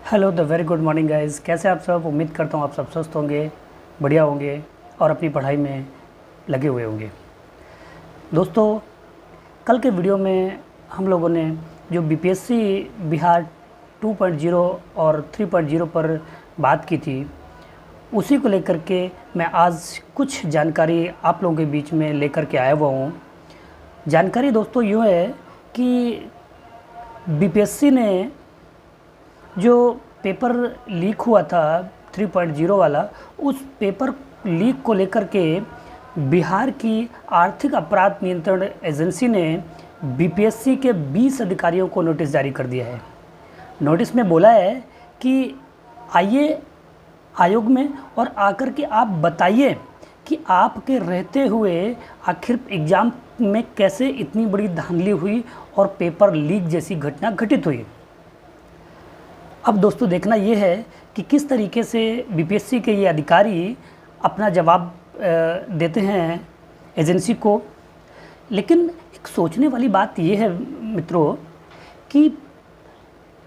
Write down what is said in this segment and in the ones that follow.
Hello the very good morning guys. कैसे आप सब? उम्मीद करता हूँ आप सब स्वस्थ होंगे, बढ़िया होंगे और अपनी पढ़ाई में लगे हुए होंगे। दोस्तों, कल के वीडियो में हम लोगों ने जो बीपीएससी बिहार 2.0 और 3.0 पर बात की थी, उसी को लेकर के मैं आज कुछ जानकारी आप लोगों के बीच में लेकर के आया हुआ हूँ। जानकारी दोस्तों यूँ है कि बीपीएससी ने जो पेपर लीक हुआ था 3.0 वाला, उस पेपर लीक को लेकर के बिहार की आर्थिक अपराध नियंत्रण एजेंसी ने बीपीएससी के 20 अधिकारियों को नोटिस जारी कर दिया है। नोटिस में बोला है कि आइए आयोग में और आकर के आप बताइए कि आपके रहते हुए आखिर एग्ज़ाम में कैसे इतनी बड़ी धांधली हुई और पेपर लीक जैसी घटना घटित हुई। अब दोस्तों देखना ये है कि किस तरीके से बीपीएससी के ये अधिकारी अपना जवाब देते हैं एजेंसी को। लेकिन एक सोचने वाली बात ये है मित्रों कि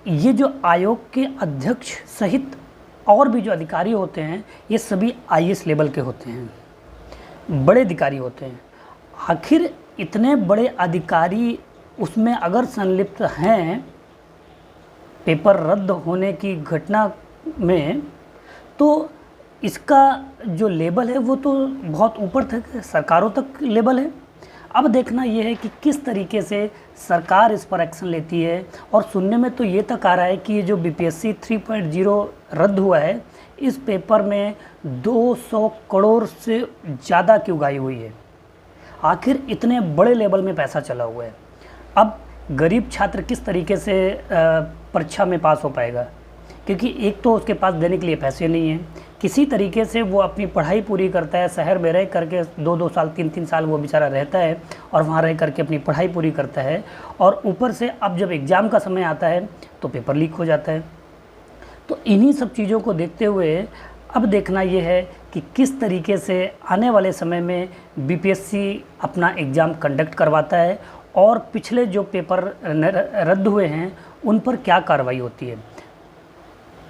ये जो आयोग के अध्यक्ष सहित और भी जो अधिकारी होते हैं, ये सभी आईएएस लेवल के होते हैं, बड़े अधिकारी होते हैं। आखिर इतने बड़े अधिकारी उसमें अगर संलिप्त हैं पेपर रद्द होने की घटना में, तो इसका जो लेबल है वो तो बहुत ऊपर तक सरकारों तक लेबल है। अब देखना ये है कि किस तरीके से सरकार इस पर एक्शन लेती है। और सुनने में तो ये तक आ रहा है कि ये जो बीपीएससी 3.0 रद्द हुआ है, इस पेपर में 200 करोड़ से ज़्यादा की उगाही हुई है। आखिर इतने बड़े लेवल में पैसा चला हुआ है। अब गरीब छात्र किस तरीके से परीक्षा में पास हो पाएगा, क्योंकि एक तो उसके पास देने के लिए पैसे नहीं हैं। किसी तरीके से वो अपनी पढ़ाई पूरी करता है, शहर में रह करके 2-2 साल 3-3 साल वो बेचारा रहता है और वहाँ रह करके अपनी पढ़ाई पूरी करता है। और ऊपर से अब जब एग्ज़ाम का समय आता है तो पेपर लीक हो जाता है। तो इन्हीं सब चीज़ों को देखते हुए अब देखना ये है कि किस तरीके से आने वाले समय में बीपीएससी अपना एग्ज़ाम कंडक्ट करवाता है और पिछले जो पेपर रद्द हुए हैं उन पर क्या कार्रवाई होती है।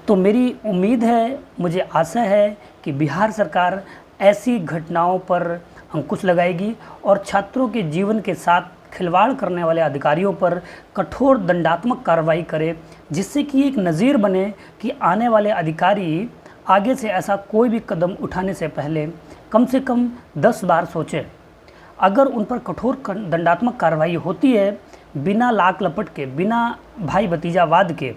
तो मेरी उम्मीद है, मुझे आशा है कि बिहार सरकार ऐसी घटनाओं पर अंकुश लगाएगी और छात्रों के जीवन के साथ खिलवाड़ करने वाले अधिकारियों पर कठोर दंडात्मक कार्रवाई करे, जिससे कि एक नज़ीर बने कि आने वाले अधिकारी आगे से ऐसा कोई भी कदम उठाने से पहले कम से कम 10 बार सोचें। अगर उन पर कठोर दंडात्मक कार्रवाई होती है बिना लाक लपट के, बिना भाई भतीजावाद के,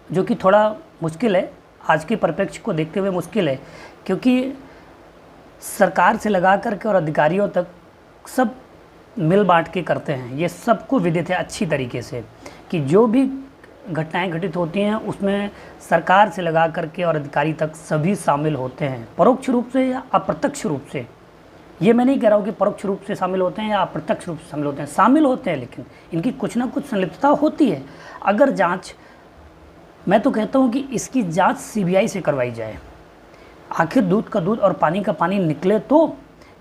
जो कि थोड़ा मुश्किल है, आज के परिप्रेक्ष्य को देखते हुए मुश्किल है, क्योंकि सरकार से लगा करके और अधिकारियों तक सब मिल बांट के करते हैं। ये सबको विदित है अच्छी तरीके से कि जो भी घटनाएं घटित होती हैं उसमें सरकार से लगा करके और अधिकारी तक सभी शामिल होते हैं, परोक्ष रूप से या अप्रत्यक्ष रूप से। ये मैं नहीं कह रहा हूँ कि परोक्ष रूप से शामिल होते हैं या अप्रत्यक्ष रूप से शामिल होते हैं, शामिल होते हैं, लेकिन इनकी कुछ ना कुछ संलिप्तता होती है। अगर जांच, मैं तो कहता हूँ कि इसकी जांच सीबीआई से करवाई जाए। आखिर दूध का दूध और पानी का पानी निकले तो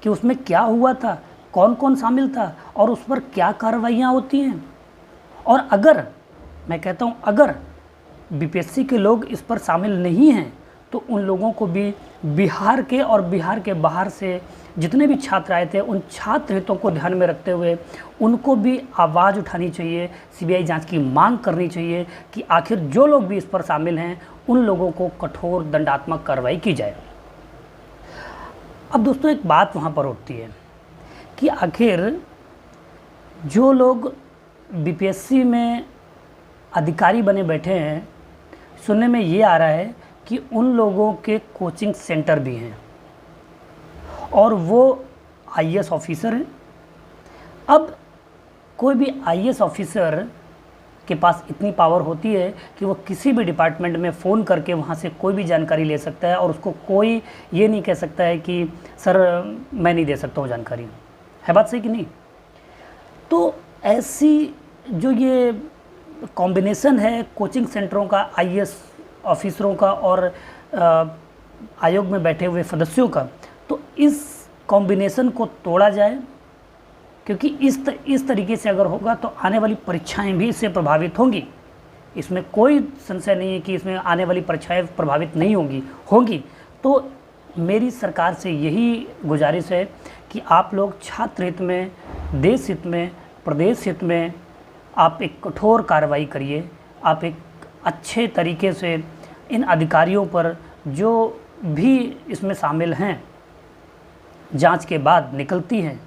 कि उसमें क्या हुआ था, कौन कौन शामिल था और उस पर क्या कार्रवाइयाँ होती हैं। और अगर, मैं कहता हूँ अगर बीपीएससी के लोग इस पर शामिल नहीं हैं तो उन लोगों को भी बिहार के और बिहार के बाहर से जितने भी छात्र आए थे उन छात्र हितों को ध्यान में रखते हुए उनको भी आवाज़ उठानी चाहिए, सीबीआई जांच की मांग करनी चाहिए कि आखिर जो लोग भी इस पर शामिल हैं उन लोगों को कठोर दंडात्मक कार्रवाई की जाए। अब दोस्तों एक बात वहाँ पर उठती है कि आखिर जो लोग बीपीएससी में अधिकारी बने बैठे हैं, सुनने में ये आ रहा है कि उन लोगों के कोचिंग सेंटर भी हैं और वो आईएएस ऑफिसर हैं। अब कोई भी आईएएस ऑफिसर के पास इतनी पावर होती है कि वो किसी भी डिपार्टमेंट में फ़ोन करके वहाँ से कोई भी जानकारी ले सकता है और उसको कोई ये नहीं कह सकता है कि सर मैं नहीं दे सकता हूँ जानकारी। है बात सही कि नहीं? तो ऐसी जो ये कॉम्बिनेशन है कोचिंग सेंटरों का, आईएएस ऑफिसरों का और आयोग में बैठे हुए सदस्यों का, तो इस कॉम्बिनेशन को तोड़ा जाए, क्योंकि इस तरीके से अगर होगा तो आने वाली परीक्षाएं भी इससे प्रभावित होंगी। इसमें कोई संशय नहीं है कि इसमें आने वाली परीक्षाएं प्रभावित नहीं होंगी। तो मेरी सरकार से यही गुजारिश है कि आप लोग छात्र हित में, देश हित में, प्रदेश हित में आप एक कठोर कार्रवाई करिए। आप एक अच्छे तरीके से इन अधिकारियों पर, जो भी इसमें शामिल हैं, जांच के बाद निकलती हैं,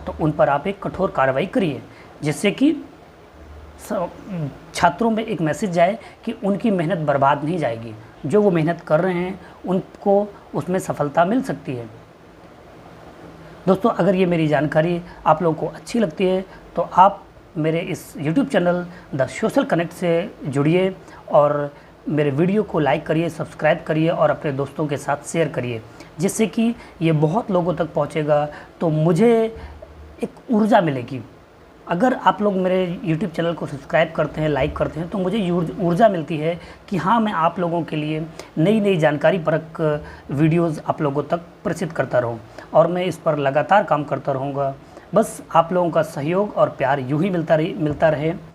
तो उन पर आप एक कठोर कार्रवाई करिए, जिससे कि छात्रों में एक मैसेज जाए कि उनकी मेहनत बर्बाद नहीं जाएगी। जो वो मेहनत कर रहे हैं उनको उसमें सफलता मिल सकती है। दोस्तों, अगर ये मेरी जानकारी आप लोगों को अच्छी लगती है तो आप मेरे इस YouTube channel the social connect से जुड़िए और मेरे वीडियो को लाइक करिए, सब्सक्राइब करिए और अपने दोस्तों के साथ शेयर करिए, जिससे कि ये बहुत लोगों तक पहुंचेगा तो मुझे एक ऊर्जा मिलेगी। अगर आप लोग मेरे YouTube चैनल को सब्सक्राइब करते हैं, लाइक करते हैं, तो मुझे ऊर्जा मिलती है कि हाँ, मैं आप लोगों के लिए नई नई जानकारी परक वीडियोज़ आप लोगों तक प्रेषित करता रहूँ और मैं इस पर लगातार काम करता रहूँगा। बस आप लोगों का सहयोग और प्यार यूँ ही मिलता रहे।